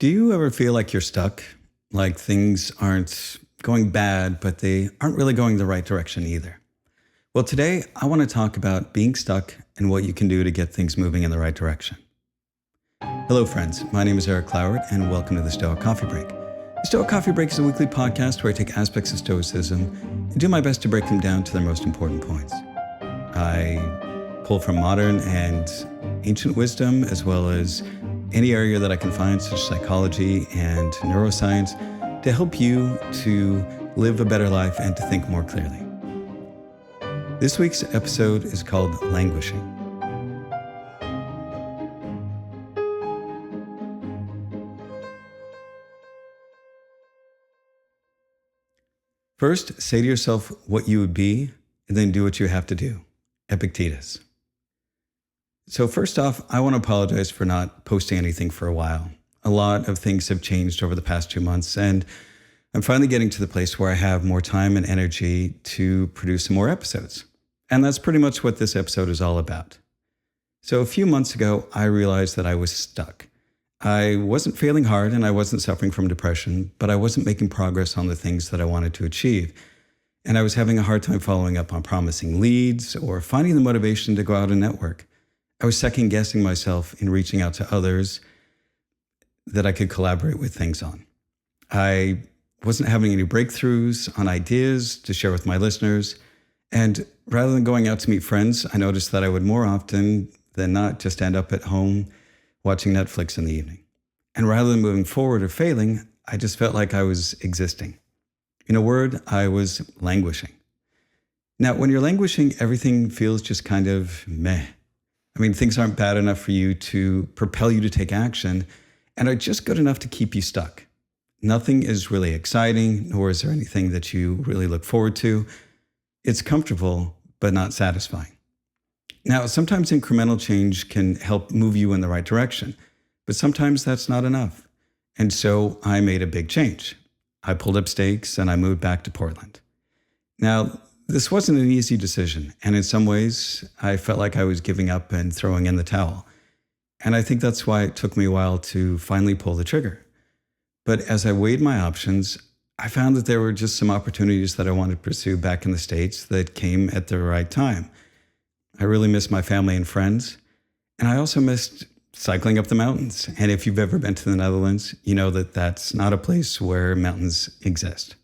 Do you ever feel like you're stuck? Like things aren't going bad, but they aren't really going the right direction either? Well, today I want to talk about being stuck and what you can do to get things moving in the right direction. Hello, friends. My name is Eric Cloward, and welcome to the Stoic Coffee Break. The Stoic Coffee Break is a weekly podcast where I take aspects of Stoicism and do my best to break them down to their most important points. I pull from modern and ancient wisdom, as well as any area that I can find, such as psychology and neuroscience, to help you to live a better life and to think more clearly. This week's episode is called Languishing. First, say to yourself what you would be, and then do what you have to do. Epictetus. So first off, I want to apologize for not posting anything for a while. A lot of things have changed over the past 2 months, and I'm finally getting to the place where I have more time and energy to produce some more episodes. And that's pretty much what this episode is all about. So a few months ago, I realized that I was stuck. I wasn't failing hard and I wasn't suffering from depression, but I wasn't making progress on the things that I wanted to achieve. And I was having a hard time following up on promising leads or finding the motivation to go out and network. I was second-guessing myself in reaching out to others that I could collaborate with things on. I wasn't having any breakthroughs on ideas to share with my listeners. And rather than going out to meet friends, I noticed that I would more often than not just end up at home watching Netflix in the evening. And rather than moving forward or failing, I just felt like I was existing. In a word, I was languishing. Now, when you're languishing, everything feels just kind of meh. I mean, things aren't bad enough for you to propel you to take action and are just good enough to keep you stuck. Nothing is really exciting, nor is there anything that you really look forward to. It's comfortable, but not satisfying. Now, sometimes incremental change can help move you in the right direction, but sometimes that's not enough. And so I made a big change. I pulled up stakes and I moved back to Portland. Now, this wasn't an easy decision, and in some ways, I felt like I was giving up and throwing in the towel. And I think that's why it took me a while to finally pull the trigger. But as I weighed my options, I found that there were just some opportunities that I wanted to pursue back in the States that came at the right time. I really missed my family and friends, and I also missed cycling up the mountains. And if you've ever been to the Netherlands, you know that that's not a place where mountains exist.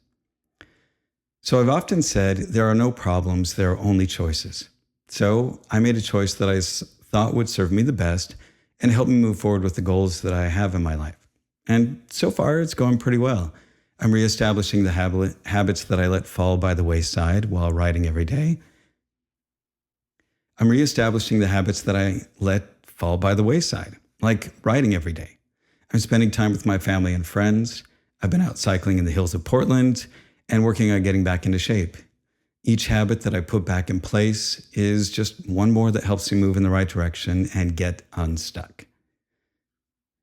So I've often said there are no problems, there are only choices. So I made a choice that I thought would serve me the best and help me move forward with the goals that I have in my life. And so far, it's going pretty well. I'm reestablishing the habits that I let fall by the wayside while writing every day. I'm reestablishing the habits that I let fall by the wayside, like writing every day. I'm spending time with my family and friends. I've been out cycling in the hills of Portland and working on getting back into shape. Each habit that I put back in place is just one more that helps me move in the right direction and get unstuck.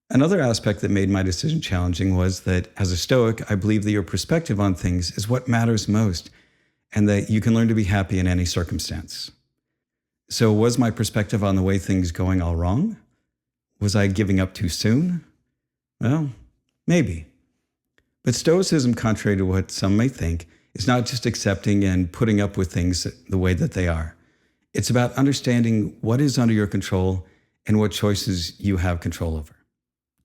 Another aspect that made my decision challenging was that as a Stoic, I believe that your perspective on things is what matters most and that you can learn to be happy in any circumstance. So was my perspective on the way things going all wrong? Was I giving up too soon? Well, maybe. But Stoicism, contrary to what some may think, is not just accepting and putting up with things the way that they are. It's about understanding what is under your control and what choices you have control over.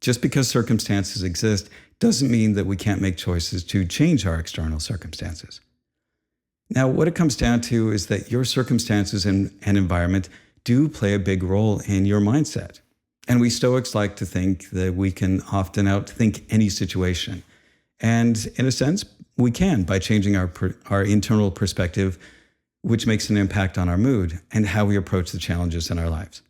Just because circumstances exist doesn't mean that we can't make choices to change our external circumstances. Now, what it comes down to is that your circumstances and environment do play a big role in your mindset. And we Stoics like to think that we can often outthink any situation. And in a sense, we can by changing our internal perspective, which makes an impact on our mood and how we approach the challenges in our lives.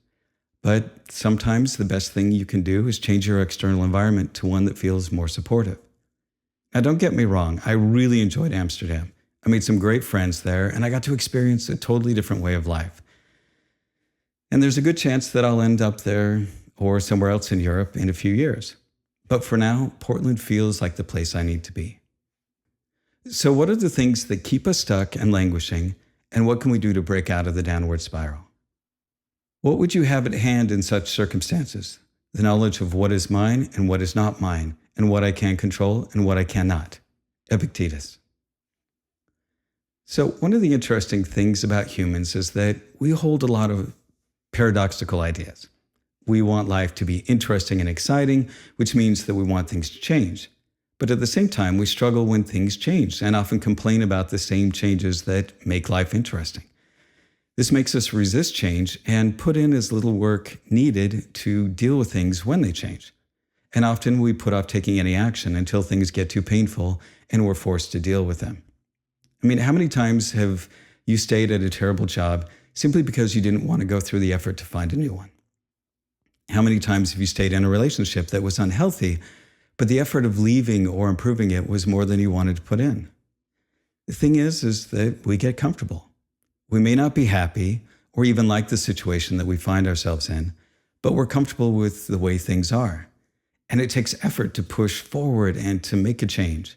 But sometimes the best thing you can do is change your external environment to one that feels more supportive. Now, don't get me wrong, I really enjoyed Amsterdam. I made some great friends there, and I got to experience a totally different way of life. And there's a good chance that I'll end up there or somewhere else in Europe in a few years. But for now, Portland feels like the place I need to be. So what are the things that keep us stuck and languishing, and what can we do to break out of the downward spiral? What would you have at hand in such circumstances? the knowledge of what is mine and what is not mine, and what I can control and what I cannot. Epictetus. So one of the interesting things about humans is that we hold a lot of paradoxical ideas. We want life to be interesting and exciting, which means that we want things to change. But at the same time, we struggle when things change and often complain about the same changes that make life interesting. This makes us resist change and put in as little work needed to deal with things when they change. And often we put off taking any action until things get too painful and we're forced to deal with them. I mean, how many times have you stayed at a terrible job simply because you didn't want to go through the effort to find a new one? How many times have you stayed in a relationship that was unhealthy, but the effort of leaving or improving it was more than you wanted to put in? The thing is that we get comfortable. We may not be happy or even like the situation that we find ourselves in, but we're comfortable with the way things are. And it takes effort to push forward and to make a change.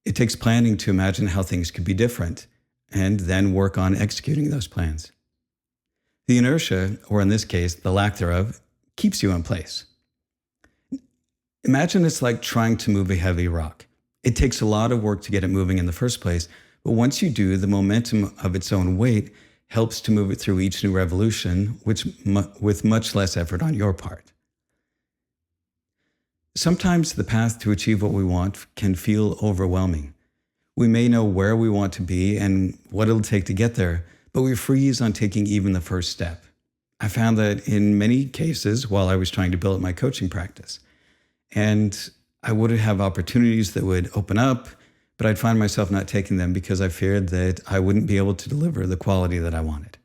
It takes planning to imagine how things could be different, and then work on executing those plans. The inertia, or in this case, the lack thereof, keeps you in place. Imagine it's like trying to move a heavy rock. It takes a lot of work to get it moving in the first place, but once you do, the momentum of its own weight helps to move it through each new revolution, with much less effort on your part. Sometimes the path to achieve what we want can feel overwhelming. We may know where we want to be and what it'll take to get there, but we freeze on taking even the first step. I found that in many cases while I was trying to build my coaching practice. And I would have opportunities that would open up, but I'd find myself not taking them because I feared that I wouldn't be able to deliver the quality that I wanted.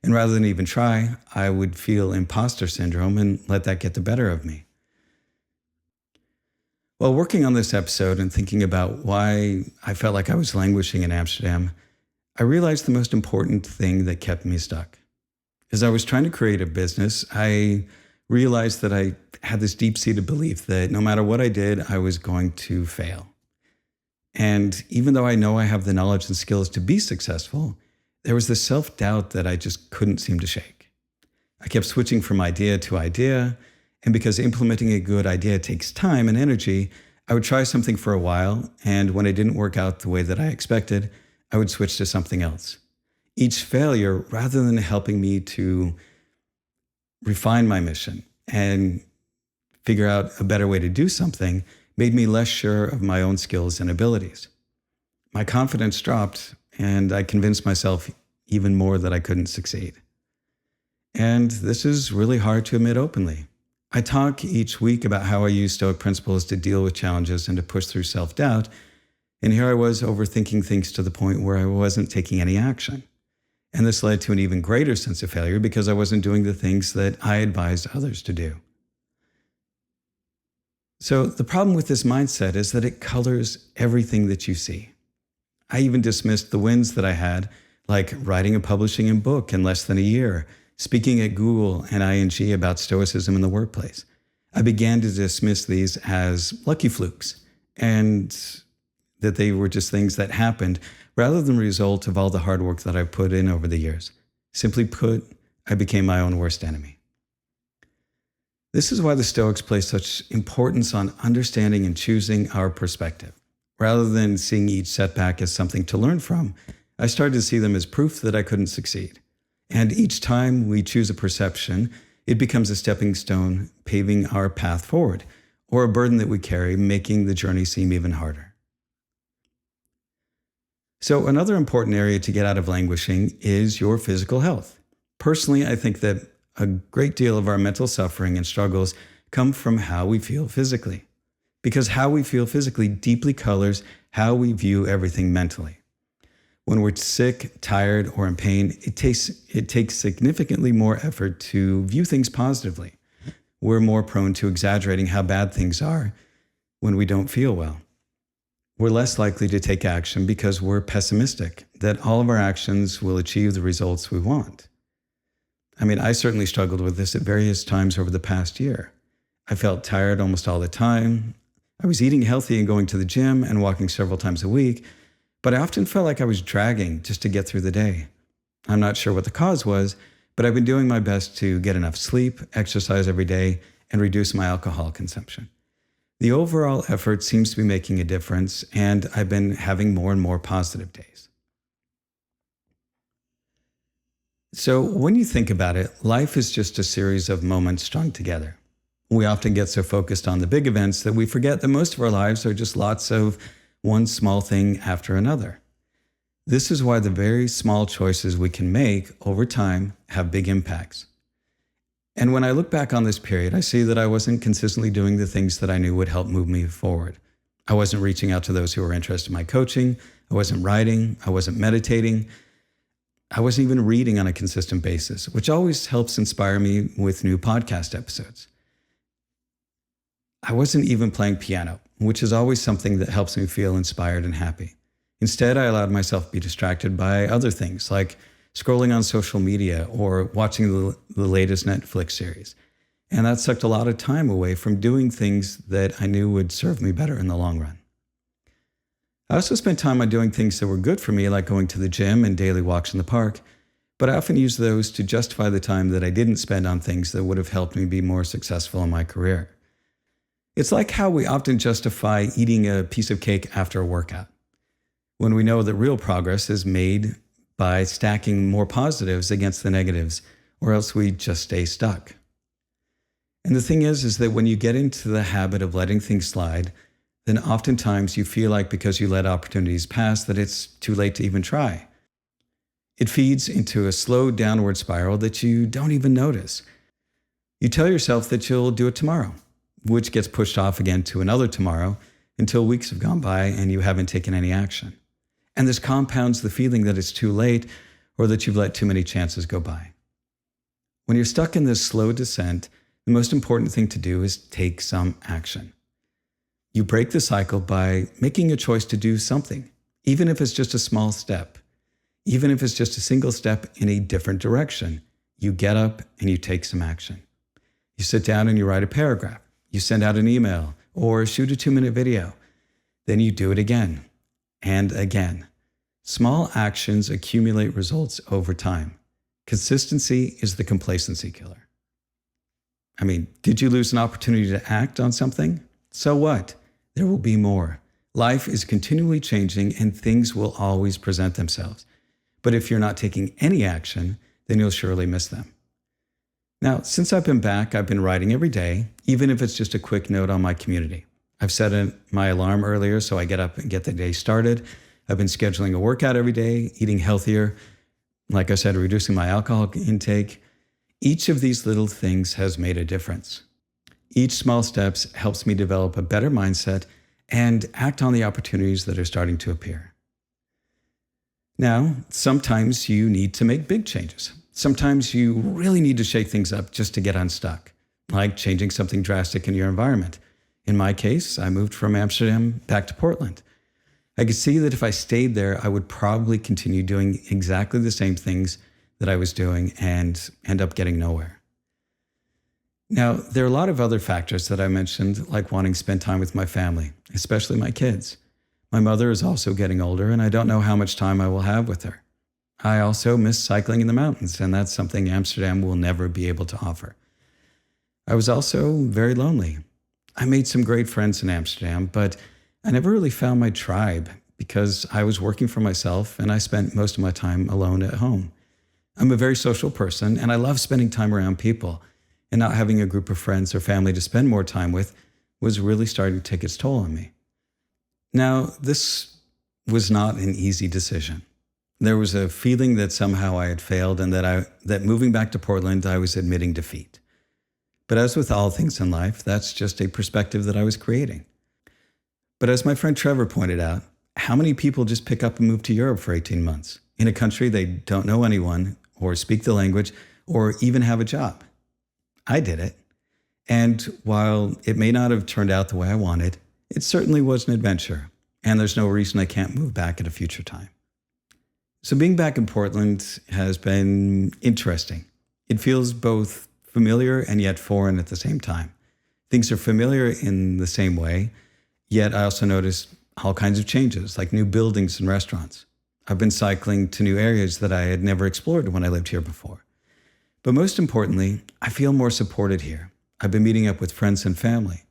And rather than even try, I would feel imposter syndrome and let that get the better of me. While working on this episode and thinking about why I felt like I was languishing in Amsterdam, I realized the most important thing that kept me stuck. As I was trying to create a business, I realized that I had this deep-seated belief that no matter what I did, I was going to fail. And even though I know I have the knowledge and skills to be successful, there was this self-doubt that I just couldn't seem to shake. I kept switching from idea to idea, and because implementing a good idea takes time and energy, I would try something for a while, and when it didn't work out the way that I expected, I would switch to something else. Each failure, rather than helping me to refine my mission and figure out a better way to do something, made me less sure of my own skills and abilities. My confidence dropped, and I convinced myself even more that I couldn't succeed. And this is really hard to admit openly. I talk each week about how I use Stoic principles to deal with challenges and to push through self-doubt, and here I was overthinking things to the point where I wasn't taking any action. And this led to an even greater sense of failure because I wasn't doing the things that I advised others to do. So the problem with this mindset is that it colors everything that you see. I even dismissed the wins that I had, like writing and publishing a book in less than a year, speaking at Google and ING about stoicism in the workplace. I began to dismiss these as lucky flukes and that they were just things that happened rather than the result of all the hard work that I put in over the years. Simply put, I became my own worst enemy. This is why the Stoics place such importance on understanding and choosing our perspective. Rather than seeing each setback as something to learn from, I started to see them as proof that I couldn't succeed. And each time we choose a perception, it becomes a stepping stone, paving our path forward, or a burden that we carry, making the journey seem even harder. So another important area to get out of languishing is your physical health. Personally, I think that a great deal of our mental suffering and struggles come from how we feel physically, because how we feel physically deeply colors how we view everything mentally. When we're sick, tired, or in pain, it takes significantly more effort to view things positively. We're more prone to exaggerating how bad things are when we don't feel well. We're less likely to take action because we're pessimistic that all of our actions will achieve the results we want. I mean, I certainly struggled with this at various times over the past year. I felt tired almost all the time. I was eating healthy and going to the gym and walking several times a week, but I often felt like I was dragging just to get through the day. I'm not sure what the cause was, but I've been doing my best to get enough sleep, exercise every day, and reduce my alcohol consumption. The overall effort seems to be making a difference, and I've been having more and more positive days. So when you think about it, life is just a series of moments strung together. We often get so focused on the big events that we forget that most of our lives are just lots of one small thing after another. This is why the very small choices we can make over time have big impacts. And when I look back on this period, I see that I wasn't consistently doing the things that I knew would help move me forward. I wasn't reaching out to those who were interested in my coaching. I wasn't writing. I wasn't meditating. I wasn't even reading on a consistent basis, which always helps inspire me with new podcast episodes. I wasn't even playing piano, which is always something that helps me feel inspired and happy. Instead, I allowed myself to be distracted by other things like scrolling on social media or watching the latest Netflix series. And that sucked a lot of time away from doing things that I knew would serve me better in the long run. I also spent time on doing things that were good for me, like going to the gym and daily walks in the park, but I often used those to justify the time that I didn't spend on things that would have helped me be more successful in my career. It's like how we often justify eating a piece of cake after a workout, when we know that real progress is made by stacking more positives against the negatives, or else we just stay stuck. And the thing is that when you get into the habit of letting things slide, then oftentimes you feel like because you let opportunities pass that it's too late to even try. It feeds into a slow downward spiral that you don't even notice. You tell yourself that you'll do it tomorrow, which gets pushed off again to another tomorrow until weeks have gone by and you haven't taken any action. And this compounds the feeling that it's too late or that you've let too many chances go by. When you're stuck in this slow descent, the most important thing to do is take some action. You break the cycle by making a choice to do something, even if it's just a small step, even if it's just a single step in a different direction. You get up and you take some action. You sit down and you write a paragraph. You send out an email or shoot a 2-minute video. Then you do it again and again. Small actions accumulate results over time. Consistency is the complacency killer. I mean, did you lose an opportunity to act on something? So what? There will be more. Life is continually changing and things will always present themselves. But if you're not taking any action, then you'll surely miss them. Now, since I've been back, I've been writing every day, even if it's just a quick note on my community. I've set my alarm earlier so I get up and get the day started. I've been scheduling a workout every day, eating healthier, like I said, reducing my alcohol intake. Each of these little things has made a difference. Each small steps helps me develop a better mindset and act on the opportunities that are starting to appear. Now, sometimes you need to make big changes. Sometimes you really need to shake things up just to get unstuck, like changing something drastic in your environment. In my case, I moved from Amsterdam back to Portland. I could see that if I stayed there, I would probably continue doing exactly the same things that I was doing and end up getting nowhere. Now, there are a lot of other factors that I mentioned, like wanting to spend time with my family, especially my kids. My mother is also getting older, and I don't know how much time I will have with her. I also miss cycling in the mountains, and that's something Amsterdam will never be able to offer. I was also very lonely. I made some great friends in Amsterdam, but I never really found my tribe because I was working for myself and I spent most of my time alone at home. I'm a very social person, and I love spending time around people, and not having a group of friends or family to spend more time with was really starting to take its toll on me. Now, this was not an easy decision. There was a feeling that somehow I had failed and that moving back to Portland, I was admitting defeat. But as with all things in life, that's just a perspective that I was creating. But as my friend Trevor pointed out, how many people just pick up and move to Europe for 18 months in a country they don't know anyone or speak the language or even have a job? I did it. And while it may not have turned out the way I wanted, it certainly was an adventure. And there's no reason I can't move back at a future time. So being back in Portland has been interesting. It feels both familiar and yet foreign at the same time. Things are familiar in the same way, yet I also noticed all kinds of changes, like new buildings and restaurants. I've been cycling to new areas that I had never explored when I lived here before. But most importantly, I feel more supported here. I've been meeting up with friends and family.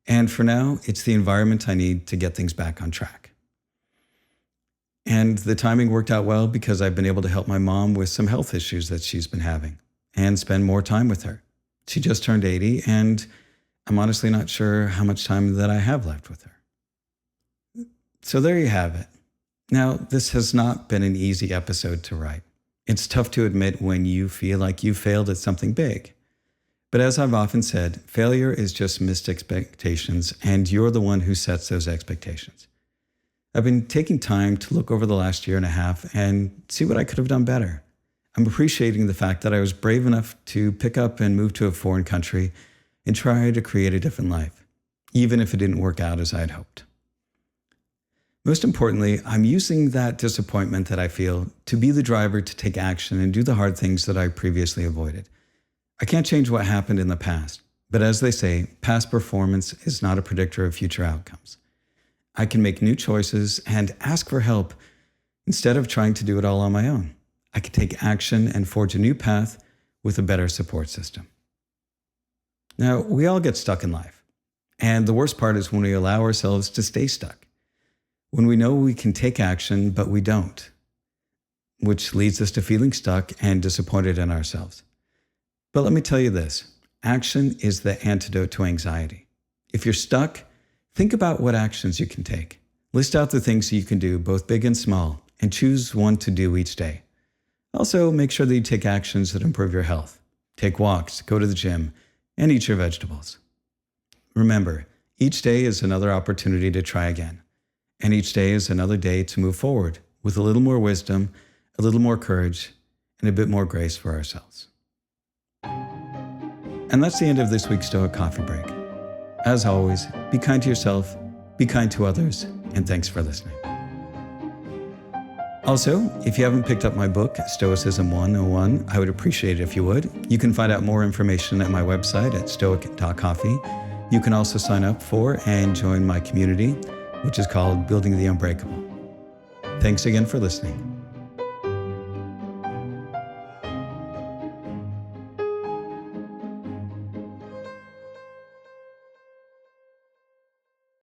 And for now, it's the environment I need to get things back on track. And the timing worked out well because I've been able to help my mom with some health issues that she's been having and spend more time with her. She just turned 80, and I'm honestly not sure how much time that I have left with her. So there you have it. Now, this has not been an easy episode to write. It's tough to admit when you feel like you failed at something big. But as I've often said, failure is just missed expectations, and you're the one who sets those expectations. I've been taking time to look over the last year and a half and see what I could have done better. I'm appreciating the fact that I was brave enough to pick up and move to a foreign country and try to create a different life, even if it didn't work out as I had hoped. Most importantly, I'm using that disappointment that I feel to be the driver to take action and do the hard things that I previously avoided. I can't change what happened in the past, but as they say, past performance is not a predictor of future outcomes. I can make new choices and ask for help instead of trying to do it all on my own. I can take action and forge a new path with a better support system. Now, we all get stuck in life, and the worst part is when we allow ourselves to stay stuck. When we know we can take action, but we don't, which leads us to feeling stuck and disappointed in ourselves. But let me tell you this, action is the antidote to anxiety. If you're stuck, think about what actions you can take. List out the things you can do, both big and small, and choose one to do each day. Also, make sure that you take actions that improve your health. Take walks, go to the gym, and eat your vegetables. Remember, each day is another opportunity to try again. And each day is another day to move forward with a little more wisdom, a little more courage, and a bit more grace for ourselves. And that's the end of this week's Stoic Coffee Break. As always, be kind to yourself, be kind to others, and thanks for listening. Also, if you haven't picked up my book, Stoicism 101, I would appreciate it if you would. You can find out more information at my website at stoic.coffee. You can also sign up for and join my community, which is called Building the Unbreakable. Thanks again for listening.